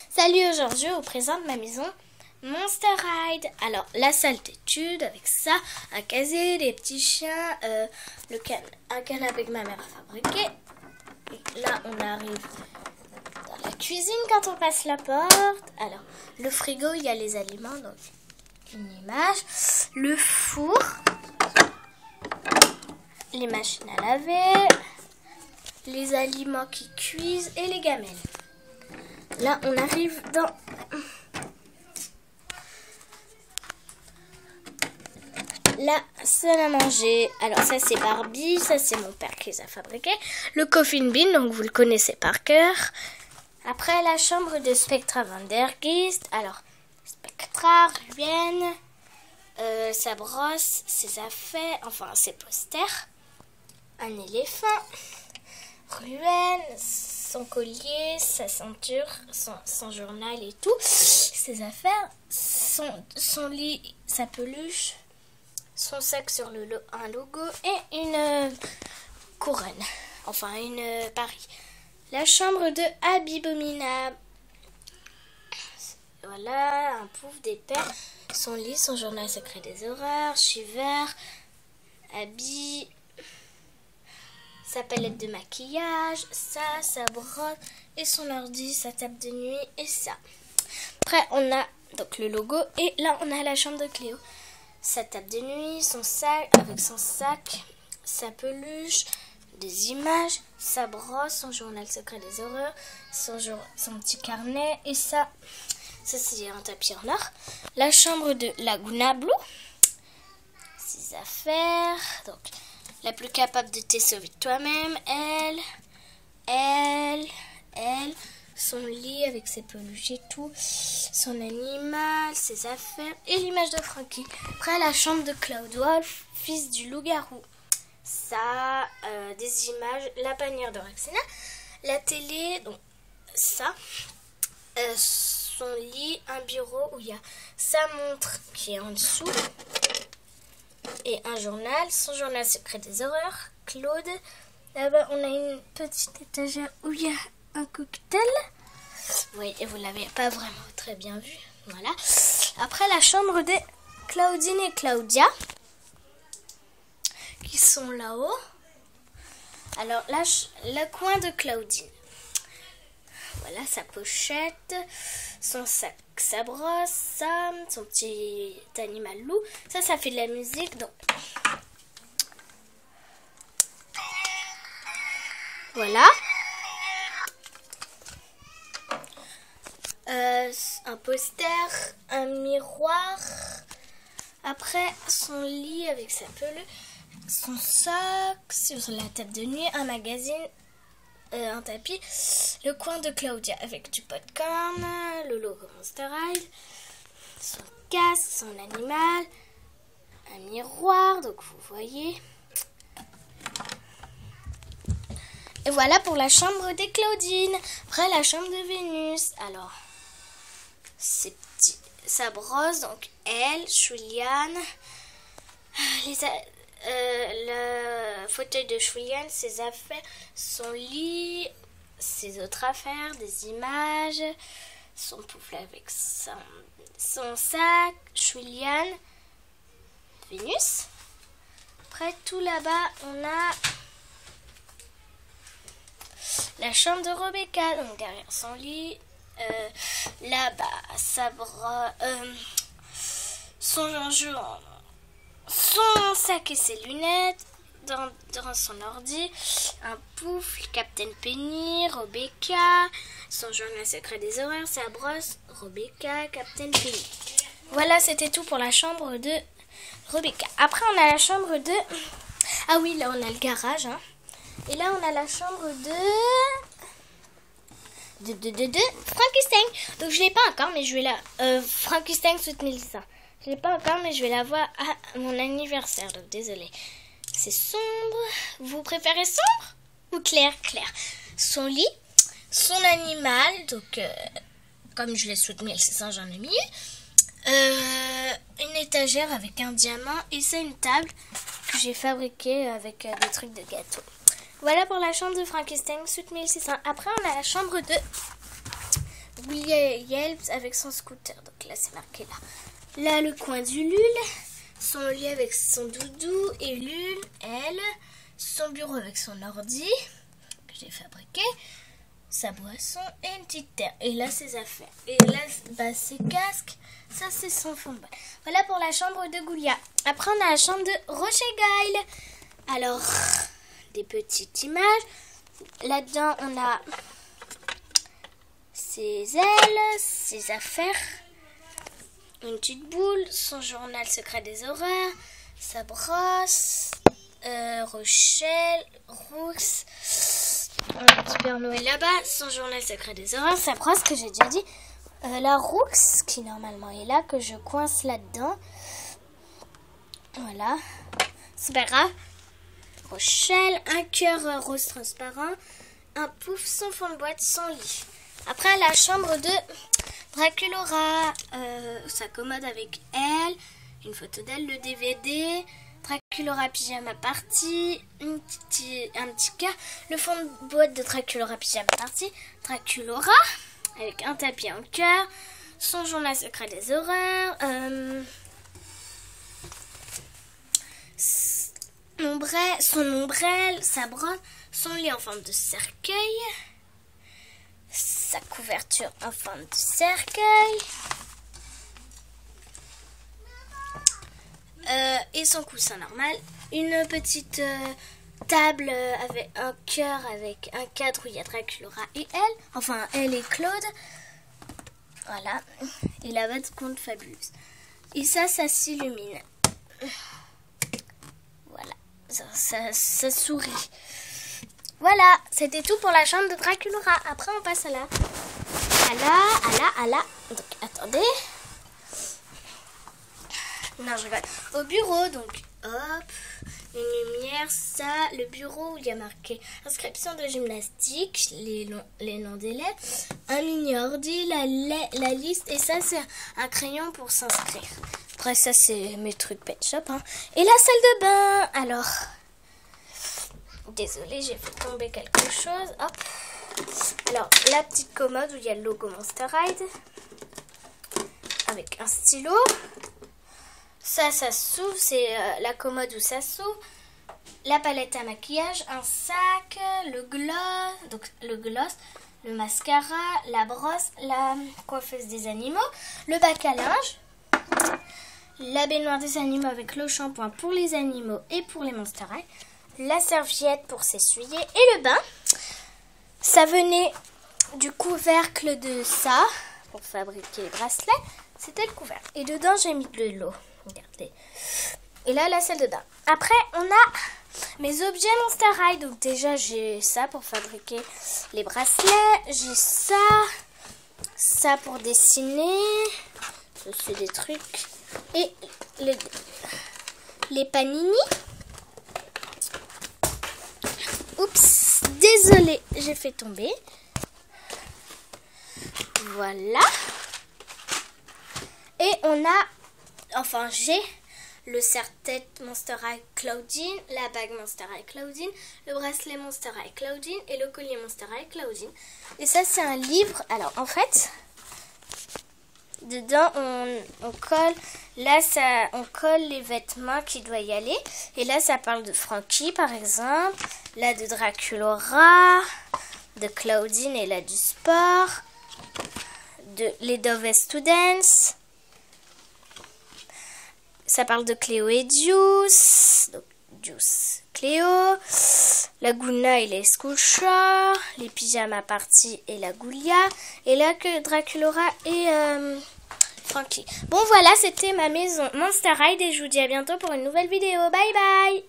Salut, aujourd'hui je vous présente ma maison Monster Ride. Alors la salle d'études avec ça, un casier, des petits chiens, un canapé que ma mère a fabriqué. Et là on arrive dans la cuisine quand on passe la porte. Alors le frigo, il y a les aliments, donc une image. Le four, les machines à laver, les aliments qui cuisent et les gamelles. Là, on arrive dans la salle à manger. Alors ça, c'est Barbie. Ça, c'est mon père qui les a fabriqués. Le Coffin Bean, donc vous le connaissez par cœur. Après, la chambre de Spectra Van der Geest. Alors, Spectra, Ruenne, sa brosse, ses affaires, enfin ses posters. Un éléphant, Ruenne, son collier, sa ceinture, son journal et tout, ses affaires, son lit, sa peluche, son sac sur un logo et une couronne, enfin une Paris. La chambre de Abominable. Voilà, un pouf, des paires, son lit, son journal secret des horreurs, Shiver, habit, sa palette de maquillage, ça, sa brosse et son ordi, sa table de nuit et ça. Après, on a donc le logo et là, on a la chambre de Cléo. Sa table de nuit, son sac avec son sac, sa peluche, des images, sa brosse, son journal secret des horreurs, son petit carnet et ça. Ça, c'est un tapis en or. La chambre de Laguna Blue, ses affaires, donc la plus capable de te sauver de toi-même, elle, son lit avec ses peluches et tout, son animal, ses affaires et l'image de Frankie. Après, la chambre de Cloud Wolf, fils du loup-garou. Ça, des images, la bannière de Rexina, la télé, donc ça, son lit, un bureau où il y a sa montre qui est en dessous. Et un journal, son journal secret des horreurs, Claude. Là-bas, on a une petite étagère où il y a un cocktail. Oui, et vous ne l'avez pas vraiment très bien vu. Voilà. Après, la chambre de Claudine et Claudia, qui sont là-haut. Alors, là, le coin de Claudine. Voilà, sa pochette, son sac, sa brosse, son petit animal loup. Ça fait de la musique. Donc, voilà. Un poster, un miroir. Après, son lit avec sa peluche, son sac, sur la table de nuit, un magazine. Un tapis, le coin de Claudia avec du popcorn, le logo Monster Ride, son casque, son animal, un miroir, donc vous voyez. Et voilà pour la chambre des Claudines. Après, la chambre de Vénus. Alors, sa brosse, donc elle, Juliane, le fauteuil de Juliane, ses affaires, son lit, ses autres affaires, des images, son poufle avec son sac, Juliane, Vénus. Après, tout là-bas, on a la chambre de Rebecca, donc derrière son lit. Là-bas, sa son sac et ses lunettes, dans son ordi, un pouf, Captain Penny, Rebecca, son journal secret des horreurs, sa brosse, Rebecca, Captain Penny. Voilà, c'était tout pour la chambre de Rebecca. Après, on a la chambre de... Ah oui, là, on a le garage. Hein. Et là, on a la chambre de Frankenstein. Donc, je ne l'ai pas encore, mais je vais la... Frankenstein Sweet Melissa. Je ne l'ai pas encore, mais je vais la voir à mon anniversaire. Donc, désolée. C'est sombre. Vous préférez sombre ou clair? Clair. Son lit, son animal. Donc, comme je l'ai Sweet Melissa, j'en ai mis. Une étagère avec un diamant. Et c'est une table que j'ai fabriquée avec des trucs de gâteau. Voilà pour la chambre de Frankenstein Sweet 1600. Après, on a la chambre de Goulia Yelps avec son scooter. Donc là, c'est marqué là. Là, le coin du Lul. Son lit avec son doudou. Et Lul, elle. Son bureau avec son ordi que j'ai fabriqué. Sa boisson et une petite terre. Et là, ses affaires. Et là, bah, ses casques. Ça, c'est son fond de balle. Voilà pour la chambre de Goulia. Après, on a la chambre de Rocher-Gail. Alors, des petites images. Là-dedans, on a ses ailes, ses affaires, une petite boule, son journal secret des horreurs, sa brosse, Rochelle, Roux, un petit Père Noël là-bas, son journal secret des horreurs, sa brosse que j'ai déjà dit, la Roux qui normalement est là, que je coince là-dedans. Voilà, c'est pas grave. Rochelle, un cœur rose transparent, un pouf, son fond de boîte, son lit. Après, la chambre de Draculaura, sa commode avec elle, une photo d'elle, le DVD, Draculaura pyjama party, un petit cœur, le fond de boîte de Draculaura pyjama party, Draculaura avec un tapis en cœur, son journal secret des horreurs, son ombrelle, sa brosse, son lit en forme de cercueil, sa couverture en forme de cercueil, et son coussin normal, une petite table avec un cœur, avec un cadre où il y a Draculaura et elle, enfin elle et Claude, voilà, et la boîte compte fabuleuse. Et ça s'illumine. Voilà, ça sourit. Voilà, c'était tout pour la chambre de Draculaura. Après, on passe à la... Donc, attendez. Non, je rigole. Au bureau, donc, hop, une lumière, ça, le bureau où il y a marqué inscription de gymnastique, les noms d'élèves, un mini ordi, la liste, et ça, c'est un crayon pour s'inscrire. Après, ça, c'est mes trucs Pet Shop, hein. Et la salle de bain, alors... Désolée, j'ai fait tomber quelque chose. Hop. Alors, la petite commode où il y a le logo Monster Ride. Avec un stylo. Ça s'ouvre. C'est la commode où ça s'ouvre. La palette à maquillage. Un sac. Le gloss. Le mascara. La brosse. La coiffeuse des animaux. Le bac à linge. La baignoire des animaux avec le shampoing pour les animaux et pour les Monster High. La serviette pour s'essuyer et le bain. Ça venait du couvercle de ça pour fabriquer les bracelets. C'était le couvercle. Et dedans, j'ai mis de l'eau. Regardez. Et là, la salle de bain. Après, on a mes objets Monster High. Donc déjà, j'ai ça pour fabriquer les bracelets. J'ai ça pour dessiner. C'est des trucs. Et les panini. Oups, désolée, j'ai fait tomber. Voilà. Et on a, enfin j'ai le serre-tête Monster High Claudine, la bague Monster High Claudine, le bracelet Monster High Claudine et le collier Monster High Claudine. Et ça c'est un livre. Alors en fait, dedans on colle, là ça, on colle les vêtements qui doit y aller. Et là ça parle de Frankie par exemple, là de Draculaura, de Claudine et là du sport, de les Dove Students. Ça parle de Cléo et Juice, donc Juice, Cléo, Laguna et les Schoolshore, les pyjamas party et la Goulia, et là que Draculaura et Frankie. Bon voilà, c'était ma maison Monster High et je vous dis à bientôt pour une nouvelle vidéo. Bye bye.